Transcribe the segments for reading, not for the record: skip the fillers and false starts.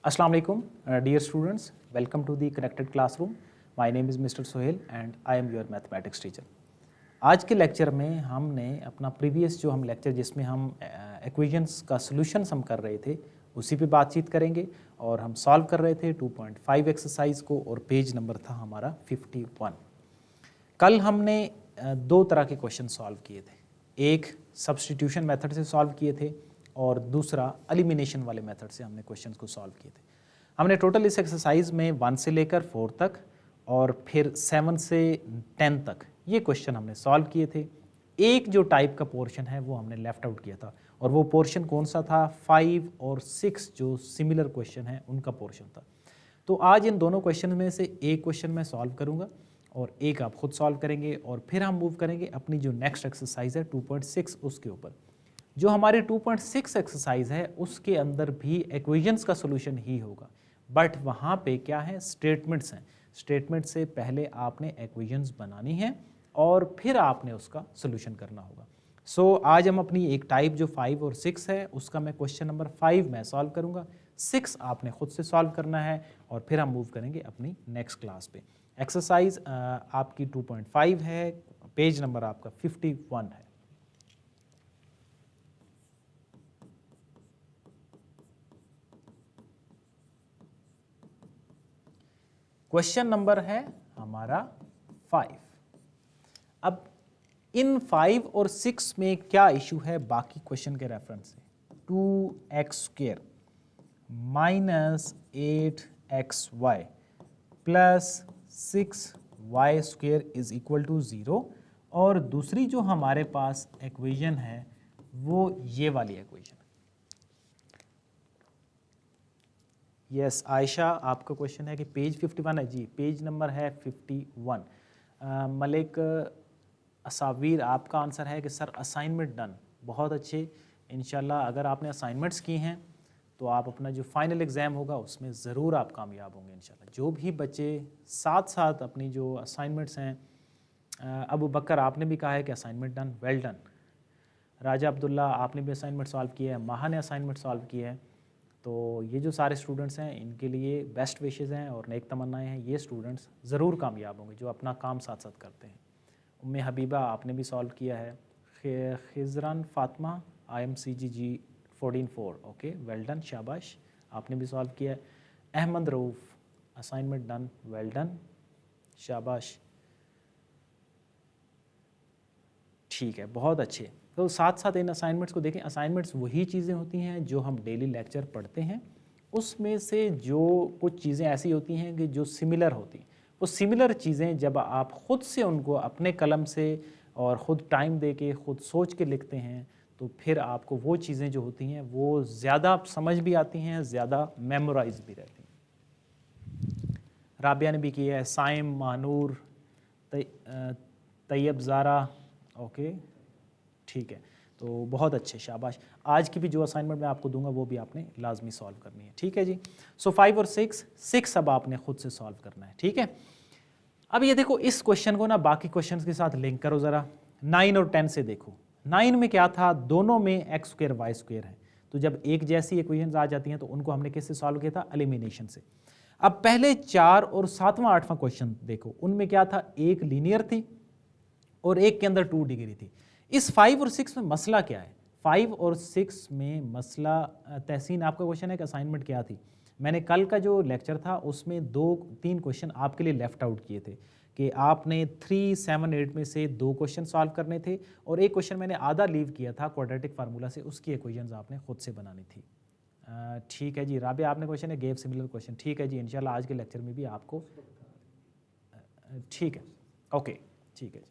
Assalamu alaikum, dear students. Welcome to the connected classroom. My name is Mr. Sohail and I am your mathematics teacher. आज के lecture में हमने अपना previous जो हम lecture जिसमें हम इक्वेशंस का सॉल्यूशंस हम कर रहे थे उसी पे बातचीत करेंगे और हम सॉल्व कर रहे थे 2.5 एक्सरसाइज को और पेज नंबर था हमारा 51। कल हमने दो तरह के क्वेश्चन सॉल्व किए थे, एक सब्स्टिट्यूशन मेथड से सॉल्व किए थे और दूसरा एलिमिनेशन वाले मेथड से हमने क्वेश्चंस को सॉल्व किए थे। हमने टोटल इस एक्सरसाइज में 1 से लेकर 4 तक और फिर 7 से 10 तक ये क्वेश्चन हमने सॉल्व किए थे। एक जो टाइप का पोर्शन है वो हमने लेफ्ट आउट किया था और वो पोर्शन कौन सा था, 5 और 6 जो सिमिलर क्वेश्चन है उनका पोर्शन था। तो आज इन दोनों क्वेश्चन में से एक क्वेश्चन मैं सॉल्व करूँगा और एक आप खुद सॉल्व करेंगे और फिर हम मूव करेंगे अपनी जो नेक्स्ट एक्सरसाइज है 2.6 उसके ऊपर। जो हमारी 2.6 एक्सरसाइज है उसके अंदर भी इक्वेशंस का सॉल्यूशन ही होगा, बट वहाँ पे क्या है, स्टेटमेंट्स हैं। स्टेटमेंट से पहले आपने इक्वेशंस बनानी है और फिर आपने उसका सॉल्यूशन करना होगा। सो आज हम अपनी एक टाइप जो 5 और 6 है उसका मैं क्वेश्चन नंबर 5 मैं सॉल्व करूँगा, 6 आपने खुद से सॉल्व करना है और फिर हम मूव करेंगे अपनी नेक्स्ट क्लास पे। एक्सरसाइज आपकी 2.5 है, पेज नंबर आपका 51 है। क्वेश्चन नंबर है हमारा 5। अब इन 5 और 6 में क्या इशू है बाकी क्वेश्चन के रेफरेंस से, 2x² minus 8xy plus 6y² is equal to 0 और दूसरी जो हमारे पास इक्वेशन है वो ये वाली इक्वेशन। यस आयशा, आपका क्वेश्चन है कि पेज 51 है जी, पेज नंबर है 51। मलिक असावीर, आपका आंसर है कि सर असाइनमेंट डन। बहुत अच्छे, इंशाल्लाह अगर आपने असाइनमेंट्स की हैं तो आप अपना जो फाइनल एग्ज़ाम होगा उसमें ज़रूर आप कामयाब होंगे इंशाल्लाह। जो भी बच्चे साथ साथ अपनी जो असाइनमेंट्स हैं, अबू बकर आपने भी कहा है कि असाइनमेंट डन, वेल डन। राजा अब्दुल्ला आपने भी असाइनमेंट सॉल्व किया है, माहा ने असाइनमेंट सॉल्व किया है। तो ये जो सारे स्टूडेंट्स हैं इनके लिए बेस्ट विशेज़ हैं और नेक तमन्नाएं हैं। ये स्टूडेंट्स ज़रूर कामयाब होंगे जो अपना काम साथ साथ करते हैं। उम्मे हबीबा आपने भी सॉल्व किया है। Khizran Fatima IMCG 14-4, okay well done, शाबाश, आपने भी सॉल्व किया है। Ahmed Rauf assignment done, well done, शाबाश, ठीक है, बहुत अच्छे। तो साथ साथ इन असाइनमेंट्स को देखें। असाइनमेंट्स वही चीज़ें होती हैं जो हम डेली लेक्चर पढ़ते हैं, उसमें से जो कुछ चीज़ें ऐसी होती हैं कि जो सिमिलर होती हैं, वो सिमिलर चीज़ें जब आप ख़ुद से उनको अपने कलम से और ख़ुद टाइम दे के ख़ुद सोच के लिखते हैं तो फिर आपको वो चीज़ें जो होती हैं वो ज़्यादा समझ भी आती हैं, ज़्यादा मेमोराइज भी रहती हैं। राबिया ने भी किया है, साइम, मानूर, तैयब ज़ारा, ओके ठीक है, तो बहुत अच्छे, शाबाश। आज की भी जो असाइनमेंट मैं आपको दूंगा वो भी आपने लाजमी सॉल्व करनी है, ठीक है जी। सो 5 और 6 अब आपने खुद से सॉल्व करना है, ठीक है। अब ये देखो, इस क्वेश्चन को ना बाकी क्वेश्चन के साथ लिंक करो ज़रा। 9 और 10 से देखो, 9 में क्या था, दोनों में x² y² है। तो जब एक जैसी इक्वेशंस आ जाती हैं तो उनको हमने किससे सॉल्व किया था, एलिमिनेशन से। अब पहले 4 और 7वां 8वां क्वेश्चन देखो, उनमें क्या था, एक लीनियर थी और एक के अंदर 2 डिग्री थी। इस 5 और 6 में मसला क्या है, 5 और 6 में मसला, तहसीन आपका क्वेश्चन है कि असाइनमेंट क्या थी। मैंने कल का जो लेक्चर था उसमें 2-3 क्वेश्चन आपके लिए लेफ्ट आउट किए थे कि आपने 3, 7, 8 में से 2 क्वेश्चन सॉल्व करने थे और एक क्वेश्चन मैंने आधा लीव किया था क्वाड्रेटिक फार्मूला से, उसकी इक्वेशंस आपने खुद से बनानी थी। ठीक है जी। राबिया आपने क्वेश्चन है गेव सिमिलर क्वेश्चन, ठीक है जी, इंशाल्लाह आज के लेक्चर में भी आपको, ठीक है, ओके ठीक है जी।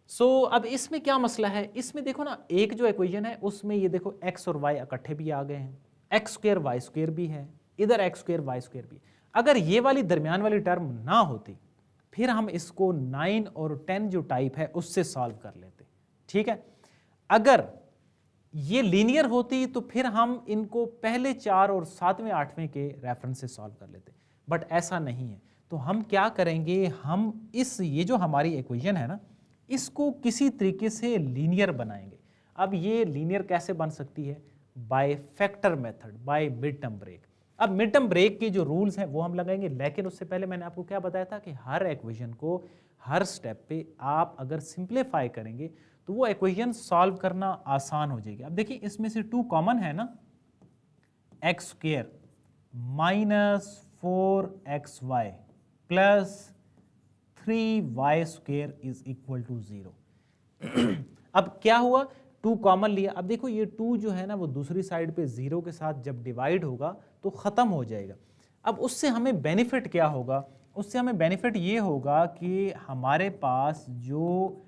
सो अब इसमें क्या मसला है, इसमें देखो ना, एक जो इक्वेशन है उसमें ये देखो x और y इकट्ठे भी आ गए हैं, x² y² भी है, इधर x² y² भी। अगर ये वाली दरमियान वाली टर्म ना होती फिर हम इसको 9 और 10 जो टाइप है उससे सॉल्व कर लेते, ठीक है। अगर ये लीनियर होती तो फिर हम इनको पहले 4 और 7वें 8वें के रेफरेंस से सॉल्व कर लेते, बट ऐसा नहीं है। तो हम क्या करेंगे, हम ये जो हमारी इक्वेशन है ना, इसको किसी तरीके से लीनियर बनाएंगे। अब ये लीनियर कैसे बन सकती है, by factor method, by mid term break. अब मिड टर्म ब्रेक के जो रूल्स हैं वो हम लगाएंगे, लेकिन उससे पहले मैंने आपको क्या बताया था कि हर इक्वेशन को हर स्टेप पे आप अगर सिंप्लीफाई करेंगे तो वो इक्वेशन सॉल्व करना आसान हो जाएगी। अब देखिए इसमें से 2 कॉमन है ना, x square minus 4xy plus 3y square is equal to 0। अब क्या हुआ, 2 कॉमन लिया। अब देखो ये 2 जो है ना वो दूसरी साइड पे 0 के साथ जब डिवाइड होगा तो ख़त्म हो जाएगा। अब उससे हमें बेनिफिट क्या होगा, उससे हमें बेनिफिट ये होगा कि हमारे पास जो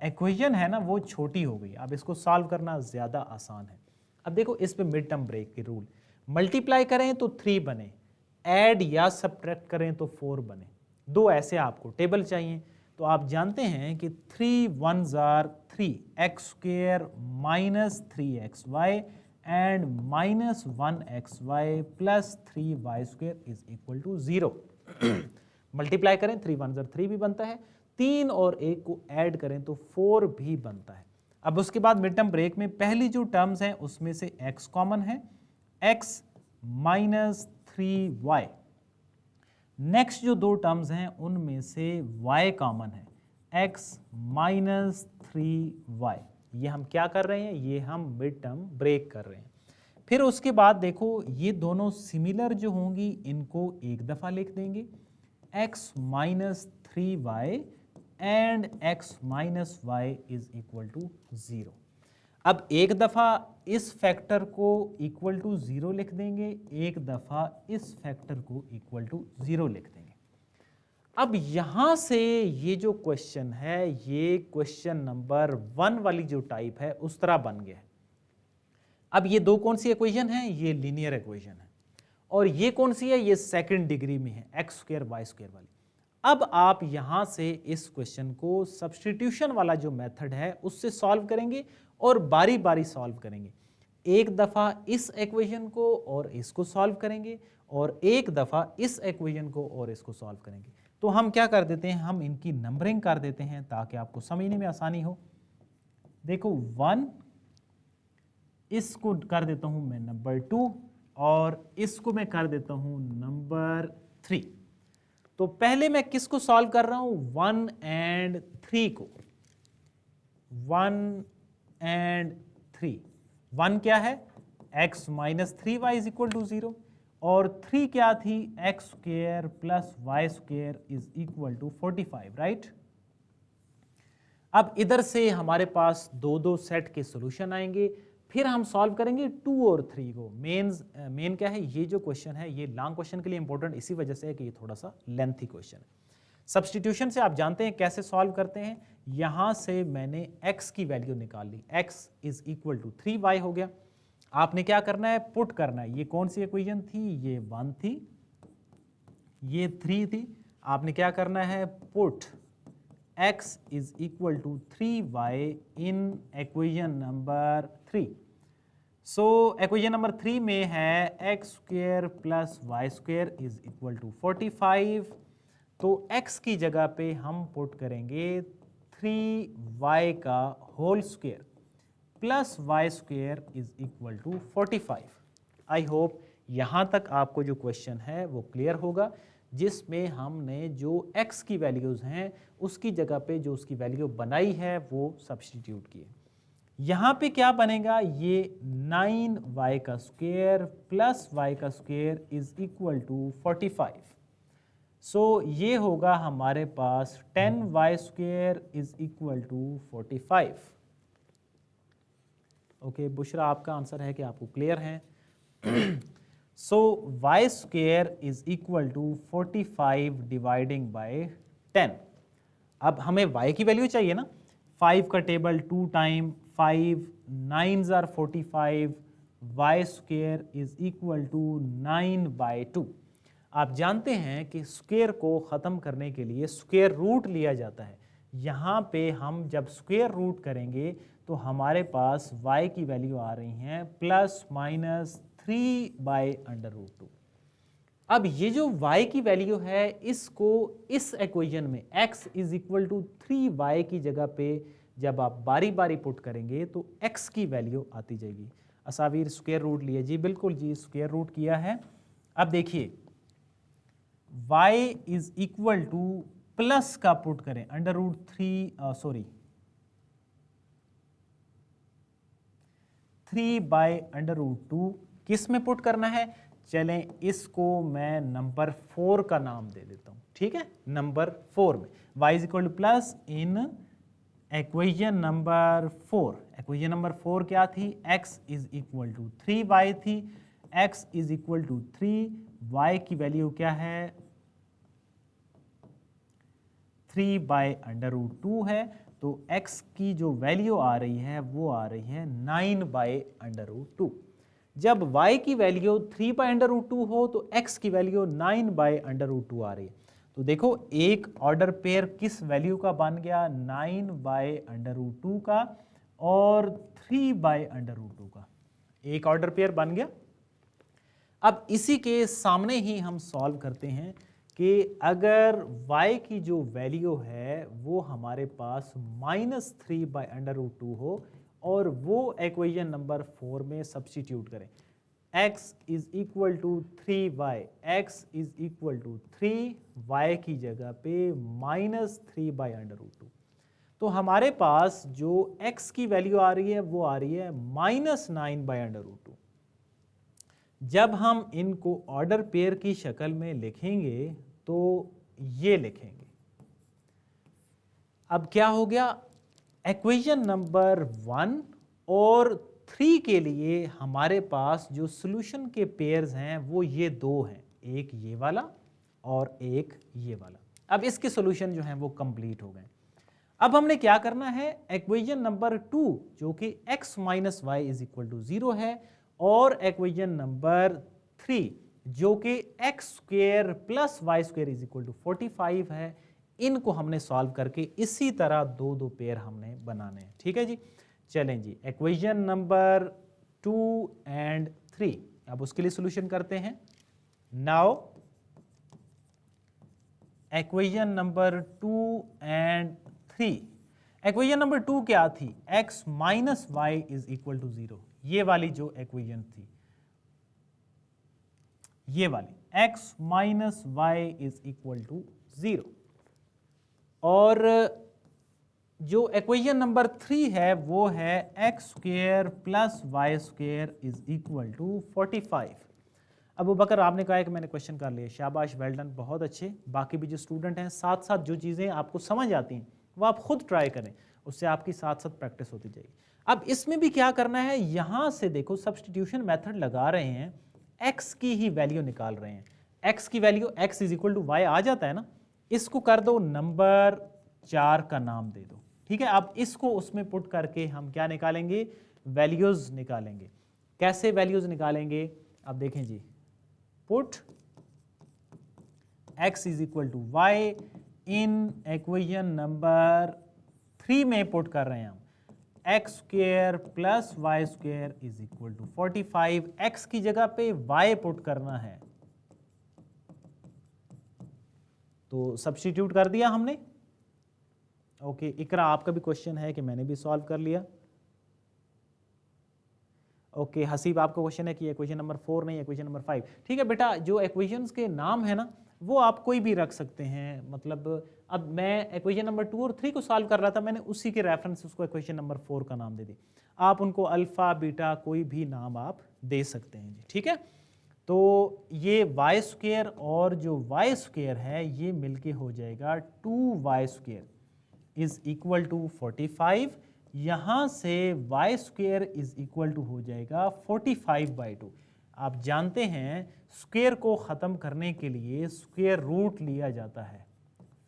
इक्वेशन है ना वो छोटी हो गई। अब इसको सॉल्व करना ज़्यादा आसान है। अब देखो इस पे मिड टर्म ब्रेक के रूल, मल्टीप्लाई करें तो 3 बने, ऐड या सब्ट्रैक्ट करें तो 4 बने। 2 ऐसे आपको टेबल चाहिए। तो आप जानते हैं कि 3 1s are 3 x square minus 3xy and minus 1xy plus 3y square is equal to 0। Multiply करें 3 1s are 3 भी बनता है, 3 और 1 को ऐड करें तो 4 भी बनता है। अब उसके बाद मिड टर्म ब्रेक में पहली जो टर्म्स हैं उसमें से x कॉमन है, x माइनस 3y। नेक्स्ट जो 2 टर्म्स हैं उनमें से y कॉमन है, x माइनस 3y। ये हम क्या कर रहे हैं, ये हम मिड टर्म ब्रेक कर रहे हैं। फिर उसके बाद देखो ये दोनों सिमिलर जो होंगी इनको एक दफ़ा लिख देंगे, x minus 3y and x minus y is equal to 0। अब एक दफ़ा इस फैक्टर को इक्वल टू 0 लिख देंगे, एक दफ़ा इस फैक्टर को इक्वल टू 0 लिख देंगे। अब यहाँ से ये जो क्वेश्चन है ये क्वेश्चन नंबर 1 वाली जो टाइप है उस तरह बन गया है। अब ये 2 कौन सी इक्वेशन है, ये लीनियर इक्वेशन है, और ये कौन सी है, ये सेकंड डिग्री में है, एक्स स्क्वायर वाई स्क्वायर वाली। अब आप यहाँ से इस क्वेश्चन को सब्स्टिट्यूशन वाला जो मेथड है उससे सॉल्व करेंगे और बारी बारी सॉल्व करेंगे। एक दफ़ा इस इक्वेशन को और इसको सॉल्व करेंगे और एक दफ़ा इस इक्वेशन को और इसको सॉल्व करेंगे। तो हम क्या कर देते हैं, हम इनकी नंबरिंग कर देते हैं ताकि आपको समझने में आसानी हो। देखो 1, इसको कर देता हूँ मैं नंबर 2 और इसको मैं कर देता हूँ नंबर 3। तो पहले मैं किसको सॉल्व कर रहा हूं, 1 एंड 3 को। 1 एंड 3, 1 क्या है, x minus 3y is equal to 0 और 3 क्या थी, x square plus y square is equal to 45, right. अब इधर से हमारे पास 2 सेट के सॉल्यूशन आएंगे, फिर हम सॉल्व करेंगे 2 और 3 को। मेन क्या है, ये जो क्वेश्चन है ये लॉन्ग क्वेश्चन के लिए इंपॉर्टेंट इसी वजह से है कि ये थोड़ा सा लेंथी क्वेश्चन है। सब्स्टिट्यूशन से आप जानते हैं कैसे सॉल्व करते हैं। यहाँ से मैंने x की वैल्यू निकाल ली, x is equal to 3y हो गया। आपने क्या करना है, पुट करना है। ये कौन सी इक्वेशन थी, ये 1 थी, ये 3 थी। आपने क्या करना है, put x is equal to 3y in equation number 3. So equation number 3 में है x square plus y square is equal to 45. तो x की जगह पे हम पुट करेंगे 3y का whole square plus y square is equal to 45। I hope यहाँ तक आपको जो क्वेश्चन है वो क्लियर होगा, जिसमें हमने जो x की वैल्यूज़ हैं उसकी जगह पे जो उसकी वैल्यू बनाई है वो सब्स्टिट्यूट किए। यहाँ पे क्या बनेगा, ये 9y का स्क्वायर प्लस y का square is equal to 45। So ये होगा हमारे पास 10y square is equal to 45। Okay Bushra, आपका आंसर है कि आपको क्लियर है। So y square is equal to 45 dividing by 10। अब हमें y की वैल्यू चाहिए ना, 5 का table 2 time 5 9s are 45, y square is equal to 9/2। आप जानते हैं कि स्क्वायर को ख़त्म करने के लिए स्क्वायर रूट लिया जाता है। यहाँ पे हम जब स्क्वायर रूट करेंगे तो हमारे पास y की वैल्यू आ रही हैं प्लस माइनस 3/√2। अब ये जो y की वैल्यू है इसको इस इक्वेशन में x is equal to 3y की जगह पे जब आप बारी बारी पुट करेंगे तो x की वैल्यू आती जाएगी। असावीर स्क्वायर रूट लिया जी, बिल्कुल जी स्क्वायर रूट किया है। अब देखिए y is equal to plus का पुट करें अंडर रूट 3/√2 किस में पुट करना है? चलें इसको मैं नंबर 4 का नाम दे देता हूं, ठीक है, नंबर 4 में y is equal to plus in equation number 4। Equation number 4 क्या थी? x is equal to 3y थी, x is equal to 3, y की वैल्यू क्या है? 3/√2 है, तो x की जो वैल्यू आ रही है वो आ रही है 9/√2। जब y की वैल्यू 3/√2 हो तो x की वैल्यू 9/√2 आ रही है। तो देखो एक ऑर्डर पेयर किस वैल्यू का बन गया? 9/√2 का और 3/√2 का एक ऑर्डर पेयर बन गया। अब इसी के सामने ही हम सॉल्व करते हैं कि अगर y की जो वैल्यू है वो हमारे पास -3/√2 हो और वो इक्वेशन नंबर 4 में सब्स्टिट्यूट करें, x is equal to 3y, x is equal to 3y की जगह पे -3/√2, तो हमारे पास जो x की वैल्यू आ रही है वो आ रही है -9/√2। जब हम इनको ऑर्डर पेयर की शक्ल में लिखेंगे तो ये लिखेंगे। अब क्या हो गया? इक्वेशन नंबर 1 और 3 के लिए हमारे पास जो सॉल्यूशन के पेयर्स हैं वो ये दो हैं, एक ये वाला और एक ये वाला। अब इसके सॉल्यूशन जो हैं वो कंप्लीट हो गए। अब हमने क्या करना है? इक्वेशन नंबर 2 जो कि x minus y is equal to 0 है और इक्वेशन नंबर 3 जो कि x square plus y square is equal to 45 है, इनको हमने सॉल्व करके इसी तरह दो दो पेयर हमने बनाने हैं, ठीक है जी। चलें जी, इक्वेशन नंबर 2 एंड 3 अब उसके लिए सॉल्यूशन करते हैं। Now equation number 2 and 3, equation number 2 क्या थी? x minus y is equal to 0, ये वाली जो इक्वेशन थी, ये वाली x minus y is equal to 0, और जो इक्वेशन नंबर 3 है वो है x square plus y square is equal to 45। Abu Bakar आपने कहा है कि मैंने क्वेश्चन कर लिया, शाबाश, वेल डन, बहुत अच्छे। बाकी भी जो स्टूडेंट हैं साथ साथ जो चीज़ें आपको समझ आती हैं वो आप खुद ट्राई करें, उससे आपकी साथ साथ प्रैक्टिस होती जाएगी। अब इसमें भी क्या करना है, यहाँ से देखो सब्स्टिट्यूशन मेथड लगा रहे हैं, x की ही वैल्यू निकाल रहे हैं। x की value x is equal to y आ जाता है ना, इसको कर दो नंबर 4 का नाम दे दो, ठीक है। अब इसको उसमें पुट करके हम क्या निकालेंगे? वैल्यूज निकालेंगे। कैसे वैल्यूज निकालेंगे? अब देखें जी, put x is equal to y in equation number 3 में पुट कर रहे हैं हम, x square plus y square is equal to 45, x की जगह पे y पुट करना है, तो सब्स्टिट्यूट कर दिया हमने। ओके, इकरा आपका भी क्वेश्चन है कि मैंने भी सॉल्व कर लिया। ओके, हसीब आपका क्वेश्चन है कि इक्वेशन नंबर 4 नहीं, इक्वेशन नंबर 5। ठीक है बेटा, जो इक्वेशंस के नाम है ना वो आप कोई भी रख सकते हैं। मतलब अब मैं इक्वेशन नंबर 2 और 3 को सॉल्व कर रहा था, मैंने उसी के रेफरेंस उसको इक्वेशन नंबर 4 का नाम दे दी। आप उनको अल्फा बीटा कोई भी नाम आप दे सकते हैं जी, ठीक है। तो ये वाई स्क्वेयर और जो वाई स्क्वेयर है ये मिलके हो जाएगा 2y square is equal to 45। यहाँ से y square is equal to हो जाएगा 45/2। आप जानते हैं स्क्वेयर को ख़त्म करने के लिए स्क्वेयर रूट लिया जाता है।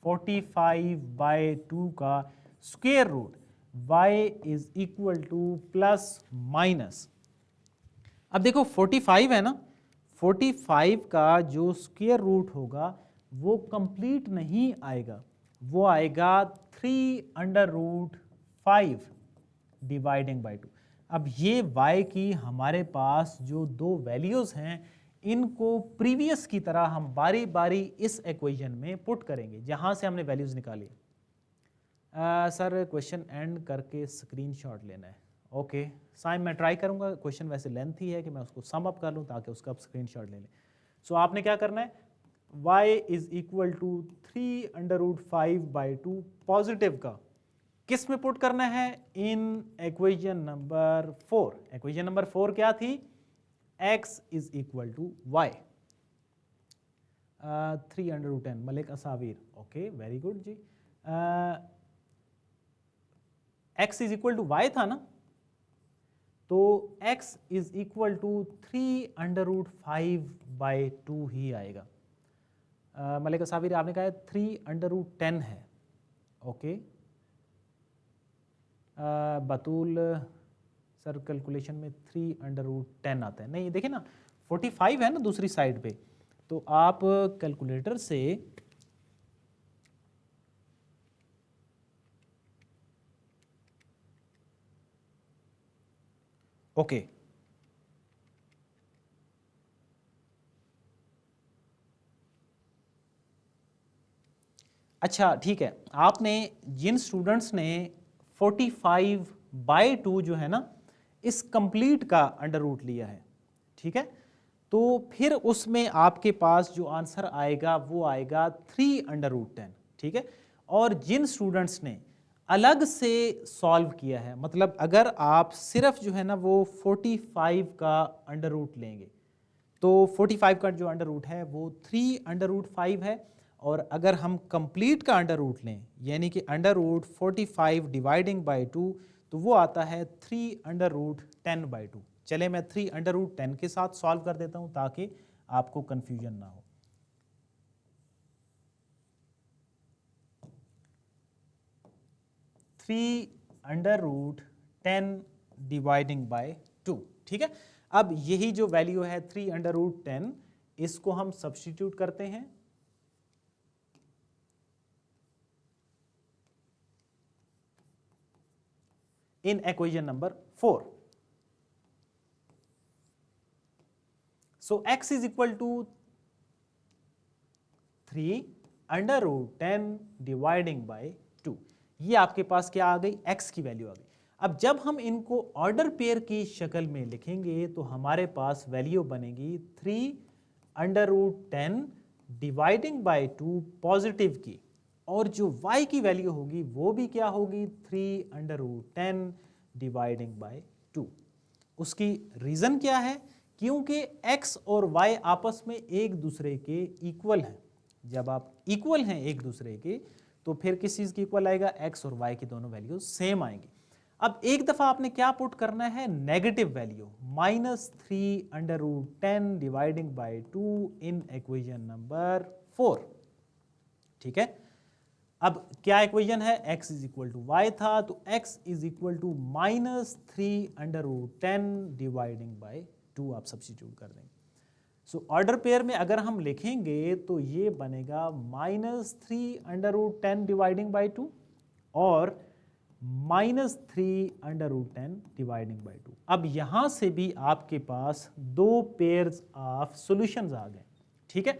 45/2 का square root y is equal to plus minus, अब देखो 45 है ना, 45 का जो स्क्वेयर रूट होगा वो कंप्लीट नहीं आएगा, वो आएगा 3/5 डिवाइडिंग बाई 2। अब ये y की हमारे पास जो दो वैल्यूज़ हैं इनको प्रीवियस की तरह हम बारी बारी इस इक्वेशन में पुट करेंगे जहाँ से हमने वैल्यूज़ निकाली। सर क्वेश्चन एंड करके स्क्रीनशॉट लेना है। ओके साइम, मैं ट्राई करूँगा, क्वेश्चन वैसे लेंथी है कि मैं उसको सम अप कर लूँ ताकि उसका आप स्क्रीनशॉट ले लें। सो आपने क्या करना है, y is equal to 3√5/2 positive का किस में पुट करना है, in equation number 4। Equation number 4 क्या थी, x is equal to y। 310 Malik Asavir, okay very good जी। x is equal to y था ना, तो x इज इक्वल टू 3√5/2 ही आएगा। मलिक असाविर आपने कहा 3√10 है, ओके। बतूल सर कैलकुलेशन में 3√10 आता है, नहीं देखिए ना 45 है ना दूसरी साइड पे, तो आप कैलकुलेटर से ओके अच्छा ठीक है, आपने जिन स्टूडेंट्स ने 45/2 जो है ना इस कंप्लीट का अंडर रूट लिया है, ठीक है, तो फिर उसमें आपके पास जो आंसर आएगा वो आएगा 3√10, ठीक है। और जिन स्टूडेंट्स ने अलग से सॉल्व किया है, मतलब अगर आप सिर्फ जो है ना वो 45 का अंडर रूट लेंगे तो 45 का जो अंडर रूट है वो 3√5 है, और अगर हम कंप्लीट का अंडर रूट लें यानी कि अंडर रूट 45 डिवाइडिंग बाई 2 तो वो आता है 3√10/2। चले मैं 3√10 के साथ सॉल्व कर देता हूं ताकि आपको कंफ्यूजन ना हो। 3√10 डिवाइडिंग बाय 2, ठीक है। अब यही जो वैल्यू है 3√10 इसको हम सब्स्टिट्यूट करते हैं in equation number 4। So x is equal to 3√10 dividing by 2। ये आपके पास क्या आ गई, x की वैल्यू आ गई। अब जब हम इनको ऑर्डर पेयर की शक्ल में लिखेंगे तो हमारे पास वैल्यू बनेगी 3√10 डिवाइडिंग बाय 2 पॉजिटिव की, और जो y की वैल्यू होगी वो भी क्या होगी 3√10 डिवाइडिंग बाय 2। उसकी रीज़न क्या है, क्योंकि x और y आपस में एक दूसरे के इक्वल हैं। जब आप इक्वल हैं एक दूसरे के तो फिर किस चीज़ की इक्वल आएगा, x और y की दोनों वैल्यू सेम आएंगी। अब एक दफ़ा आपने क्या पुट करना है, negative value -3√10 dividing by 2 in equation number 4, ठीक है। अब क्या इक्वेशन है, x is equal to y था, तो x is equal to -3√10 dividing by 2 आप सब्स्टिट्यूट कर देंगे। सो ऑर्डर पेयर में अगर हम लिखेंगे तो ये बनेगा -3√10 डिवाइडिंग बाय 2 और -3√10 डिवाइडिंग बाय 2। अब यहां से भी आपके पास दो पेयर्स ऑफ सॉल्यूशंस आ गए, ठीक है।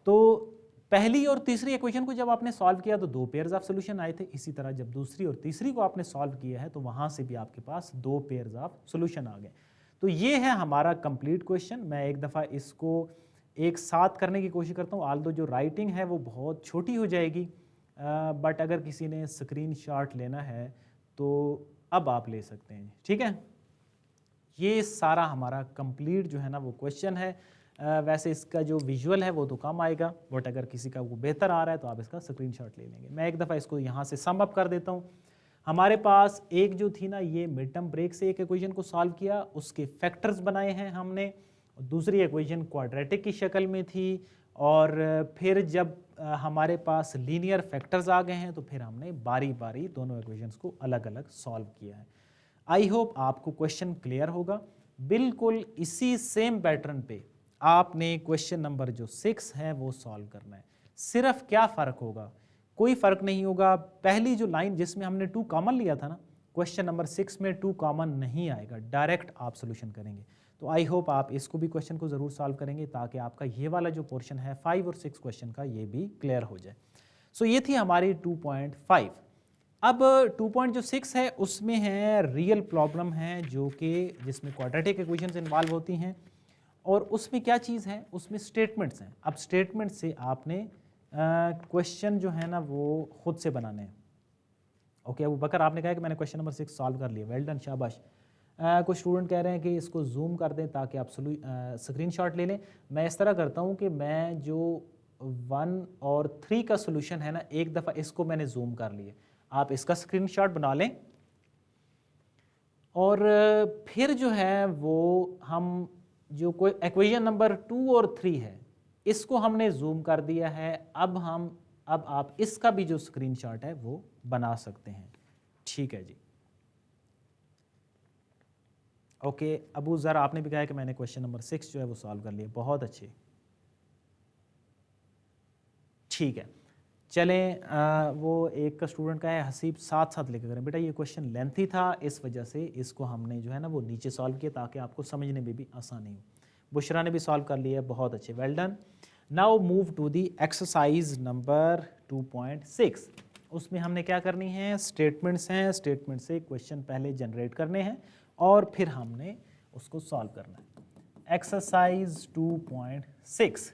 तो पहली और तीसरी इक्वेशन को जब आपने सॉल्व किया तो दो पेयर्स ऑफ सॉल्यूशन आए थे, इसी तरह जब दूसरी और तीसरी को आपने सॉल्व किया है तो वहां से भी आपके पास दो पेयर्स ऑफ सॉल्यूशन आ गए। तो ये है हमारा कंप्लीट क्वेश्चन। मैं एक दफ़ा इसको एक साथ करने की कोशिश करता हूँ, आल्दो जो राइटिंग है वो बहुत छोटी हो जाएगी, बट अगर किसी ने स्क्रीनशॉट लेना है तो अब आप ले सकते हैं, ठीक है। ये सारा हमारा कंप्लीट जो है ना वो क्वेश्चन है। वैसे इसका जो विजुअल है वो तो कम आएगा, बट अगर किसी का वो बेहतर आ रहा है तो आप इसका स्क्रीनशॉट ले लेंगे। मैं एक दफ़ा इसको यहाँ से सम अप कर देता हूँ। हमारे पास एक जो थी ना, ये मिड टर्म ब्रेक से एक इक्वेशन को सॉल्व किया, उसके फैक्टर्स बनाए हैं हमने। दूसरी इक्वेशन क्वाड्रेटिक की शक्ल में थी, और फिर जब हमारे पास लीनियर फैक्टर्स आ गए हैं तो फिर हमने बारी बारी दोनों इक्वेशंस को अलग अलग सॉल्व किया है। आई होप आपको क्वेश्चन क्लियर होगा। बिल्कुल इसी सेम पैटर्न पे आपने क्वेश्चन नंबर जो 6 है वो सॉल्व करना है। सिर्फ क्या फ़र्क होगा, कोई फ़र्क नहीं होगा। पहली जो लाइन जिसमें हमने 2 कॉमन लिया था ना, क्वेश्चन नंबर 6 में 2 कॉमन नहीं आएगा, डायरेक्ट आप सोल्यूशन करेंगे। तो आई होप आप इसको भी क्वेश्चन को ज़रूर सॉल्व करेंगे ताकि आपका ये वाला जो पोर्शन है 5 और 6 क्वेश्चन का ये भी क्लियर हो जाए। सो ये थी हमारी 2.5। अब 2.6 है उसमें है रियल प्रॉब्लम है जो कि जिसमें क्वाड्रेटिक इक्वेशंस इन्वॉल्व होती हैं, और उसमें क्या चीज़ है, उसमें स्टेटमेंट्स हैं। अब स्टेटमेंट से आपने क्वेश्चन जो है ना वो खुद से बनाने हैं। ओके अबू बकर, आपने कहा कि मैंने क्वेश्चन नंबर 6 सॉल्व कर लिया, वेल डन, शाबाश। कुछ स्टूडेंट कह रहे हैं कि इसको जूम कर दें ताकि आप स्क्रीनशॉट ले लें। मैं इस तरह करता हूँ कि मैं जो 1 और 3 का सोल्यूशन है ना, एक दफ़ा इसको मैंने जूम कर लिया, आप इसका स्क्रीनशॉट बना लें और फिर जो है वो हम जो कोई इक्वेशन नंबर 2 और 3 है इसको हमने जूम कर दिया है। अब आप इसका भी जो स्क्रीनशॉट है वो बना सकते हैं। ठीक है जी, ओके अबू ज़र, आपने भी कहा कि मैंने क्वेश्चन नंबर 6 जो है वो सॉल्व कर लिया, बहुत अच्छे। ठीक है, चलें वो एक का स्टूडेंट का है हसीब, साथ साथ लेकर करें। बेटा ये क्वेश्चन लेंथी था, इस वजह से इसको हमने जो है ना वो नीचे सॉल्व किया ताकि आपको समझने में भी आसानी हो। बुशरा ने भी सॉल्व कर लिया, बहुत अच्छे, well done. Now move to the exercise number 2.6। उसमें हमने क्या करनी है, स्टेटमेंट्स हैं, स्टेटमेंट से क्वेश्चन पहले जनरेट करने हैं और फिर हमने उसको सॉल्व करना है। एक्सरसाइज 2.6।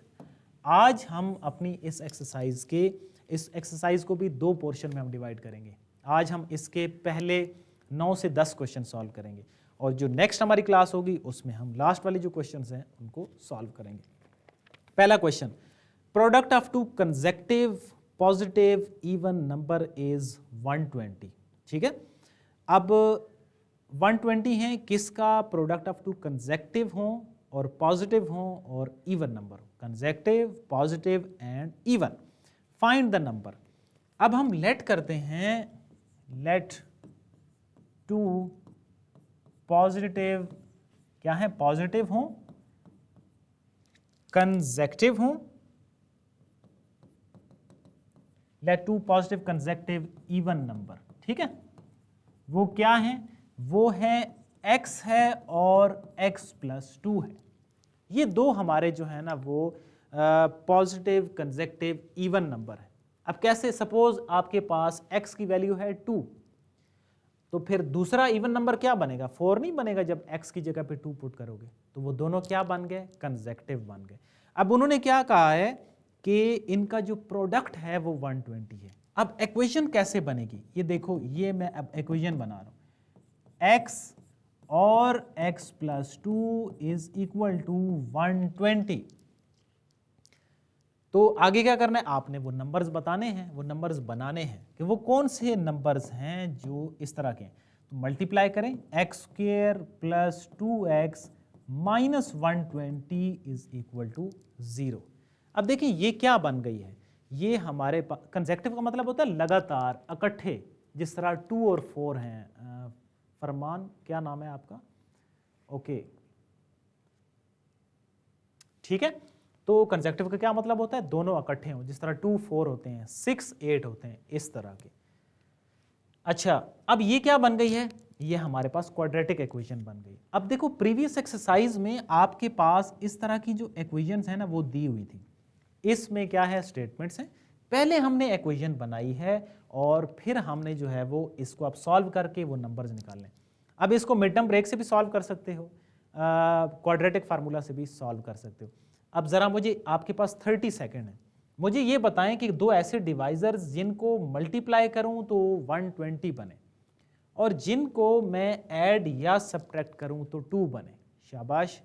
आज हम अपनी इस एक्सरसाइज को भी 2 पोर्शन में हम डिवाइड करेंगे। आज हम इसके पहले 9 से 10 क्वेश्चन सॉल्व करेंगे और जो नेक्स्ट हमारी क्लास होगी उसमें हम लास्ट वाले जो क्वेश्चंस हैं उनको सॉल्व करेंगे। पहला question, product of 2 consecutive positive even number is 120। ठीक है, अब 120 है, किसका प्रोडक्ट ऑफ 2 कंसेक्टिव हो और पॉजिटिव हो और इवन नंबर हो, consecutive, positive and even. Find the number. अब हम लेट करते हैं, लेट 2 पॉजिटिव क्या है, पॉजिटिव हो, कंसेक्टिव हो, let 2 positive consecutive even number. ठीक है, वो क्या है, वो है x है और x प्लस 2 है। ये दो हमारे जो है ना वो पॉजिटिव कंसेक्टिव इवन नंबर है। अब कैसे, सपोज आपके पास x की वैल्यू है 2, तो फिर दूसरा इवन नंबर क्या बनेगा, 4 नहीं बनेगा जब x की जगह पे 2 पुट करोगे, तो वो दोनों क्या बन गए, कंसेक्टिव बन गए। अब उन्होंने क्या कहा है कि इनका जो प्रोडक्ट है वो 120 है। अब इक्वेशन कैसे बनेगी, ये देखो, ये मैं अब इक्वेशन बना रहा हूं, x और x plus 2 is equal to 120। तो आगे क्या करना है, आपने वो नंबर्स बताने हैं, वो नंबर्स बनाने हैं कि वो कौन से नंबर्स हैं जो इस तरह के हैं। तो मल्टीप्लाई करें, x square plus 2x minus 120 is equal to 0। अब देखिए ये क्या बन गई है, ये हमारे पास कंसेक्टिव का मतलब होता है लगातार, इकट्ठे, जिस तरह 2 और 4 हैं। फरमान, क्या नाम है आपका, ओके ठीक है। तो कंसेक्टिव का क्या मतलब होता है, दोनों इकट्ठे हों, जिस तरह 2 4 होते हैं, 6 8 होते हैं, इस तरह के। अच्छा, अब ये क्या बन गई है, ये हमारे पास क्वाड्रेटिक इक्वेशन बन गई। अब देखो प्रीवियस एक्सरसाइज में आपके पास इस तरह की जो इक्वेशंस है ना वो दी हुई थी, इसमें क्या है, स्टेटमेंट्स हैं। पहले हमने इक्वेशन बनाई है और फिर हमने जो है वो इसको आप सॉल्व करके वो नंबर्स निकालने। अब इसको मिड टर्म ब्रेक से भी सॉल्व कर सकते हो, क्वाड्रेटिक फार्मूला से भी सॉल्व कर सकते हो। अब ज़रा मुझे, आपके पास 30 सेकेंड है, मुझे ये बताएं कि 2 ऐसे डिवाइजर्स जिनको मल्टीप्लाई करूं तो 120 बने और जिनको मैं ऐड या सब्ट्रैक्ट करूं तो 2 बने। शाबाश।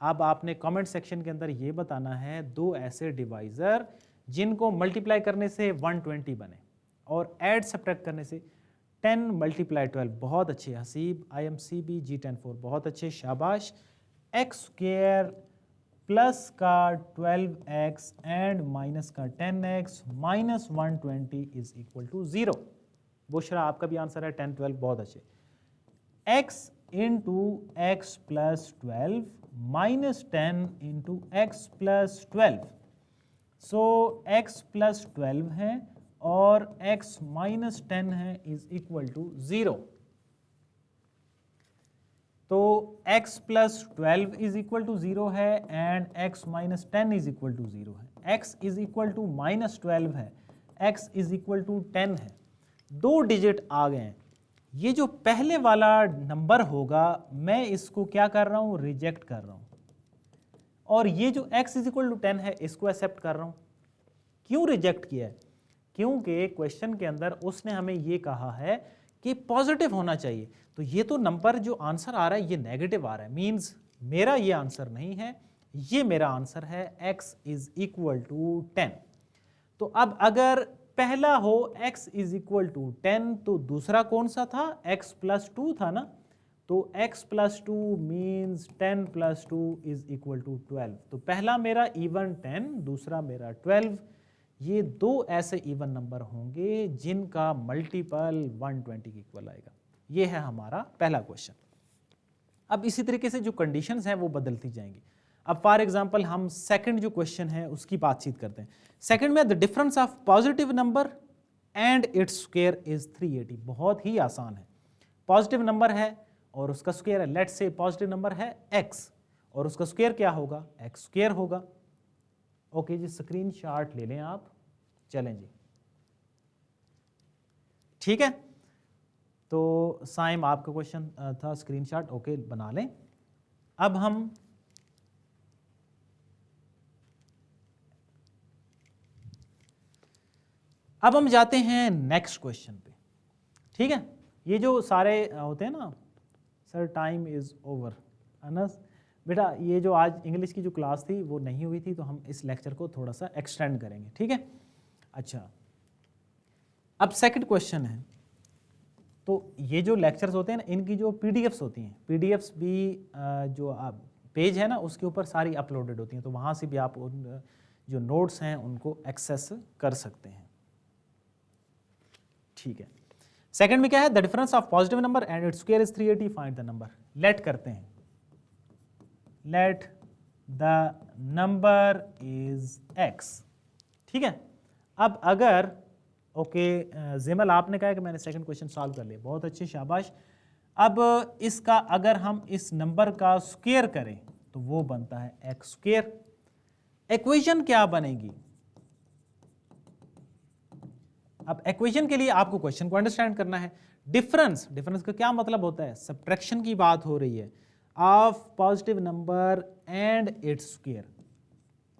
अब आपने कमेंट सेक्शन के अंदर ये बताना है 2 ऐसे डिवाइजर जिनको मल्टीप्लाई करने से 120 बने और ऐड सब्ट्रैक्ट करने से 10 मल्टीप्लाई 12। बहुत अच्छे हसीब, IMCB G104, बहुत अच्छे, शाबाश। एक्स स्क्वायर प्लस का 12x एंड माइनस का 10x minus 120 is equal to 0। Bushra, आपका भी आंसर है 10 12, बहुत अच्छे। x into x plus 12 minus 10 into x plus 12। So x plus 12 है और x माइनस 10 है इज इक्वल टू 0। तो x plus 12 is equal to 0 है and x minus 10 is equal to 0 है। x is equal to minus 12 है, x is equal to 10 है। 2 digit आ गए हैं। ये जो पहले वाला नंबर होगा मैं इसको क्या कर रहा हूं, रिजेक्ट कर रहा हूं। और ये जो x इज इक्वल टू 10 है इसको एक्सेप्ट कर रहा हूँ। क्यों रिजेक्ट किया है? क्योंकि क्वेश्चन के अंदर उसने हमें ये कहा है कि पॉजिटिव होना चाहिए, तो ये तो नंबर जो आंसर आ रहा है ये नेगेटिव आ रहा है, मींस मेरा ये आंसर नहीं है, ये मेरा आंसर है x इज इक्वल टू 10। तो अब अगर पहला हो x इज इक्वल टू 10 तो दूसरा कौन सा था? x प्लस 2 था ना, तो x plus 2 means 10 plus 2 is equal to 12। तो पहला मेरा इवन 10, दूसरा मेरा 12। ये दो ऐसे इवन नंबर होंगे जिनका मल्टीपल 120 के इक्वल आएगा। ये है हमारा पहला क्वेश्चन। अब इसी तरीके से जो कंडीशंस हैं वो बदलती जाएंगी। अब फॉर एग्जांपल हम सेकंड जो क्वेश्चन है उसकी बातचीत करते हैं। सेकंड में the difference of positive number and its square is 380। बहुत ही आसान है। पॉजिटिव नंबर है और उसका स्क्वायर है, लेट्स से पॉजिटिव नंबर है x और उसका स्क्वायर क्या होगा? x स्क्वायर होगा। ओके जी, स्क्रीनशॉट ले लें आप। चलें जी, ठीक है। तो साइम आपका क्वेश्चन था स्क्रीनशॉट, ओके बना लें। अब हम जाते हैं नेक्स्ट क्वेश्चन पे, ठीक है। ये जो सारे होते हैं ना, sir time is over, Anas बेटा ये जो आज इंग्लिश की जो क्लास थी वो नहीं हुई थी, तो हम इस लेक्चर को थोड़ा सा एक्सटेंड करेंगे, ठीक है। अच्छा, अब सेकंड क्वेश्चन है। तो ये जो लेक्चर्स होते हैं ना, इनकी जो पीडीएफ्स होती हैं, पीडीएफ्स भी जो पेज है ना उसके ऊपर सारी अपलोडेड होती हैं, तो वहाँ से भी आप उन जो नोट्स हैं उनको एक्सेस कर सकते हैं, ठीक है। सेकंड में क्या है? The difference of positive number and its square is 380, find the number. Let करते हैं, let the number is x, ठीक है। अब अगर ओके जिमल आपने कहा कि मैंने सेकंड क्वेश्चन सॉल्व कर लिया, बहुत अच्छी, शाबाश। अब इसका अगर हम इस नंबर का स्क्वायर करें तो वो बनता है x स्क्वायर। इक्वेशन क्या बनेगी? अब इक्वेशन के लिए आपको क्वेश्चन को अंडरस्टैंड करना है। डिफरेंस का क्या मतलब होता है? सब्ट्रैक्शन की बात हो रही है of positive number and its square.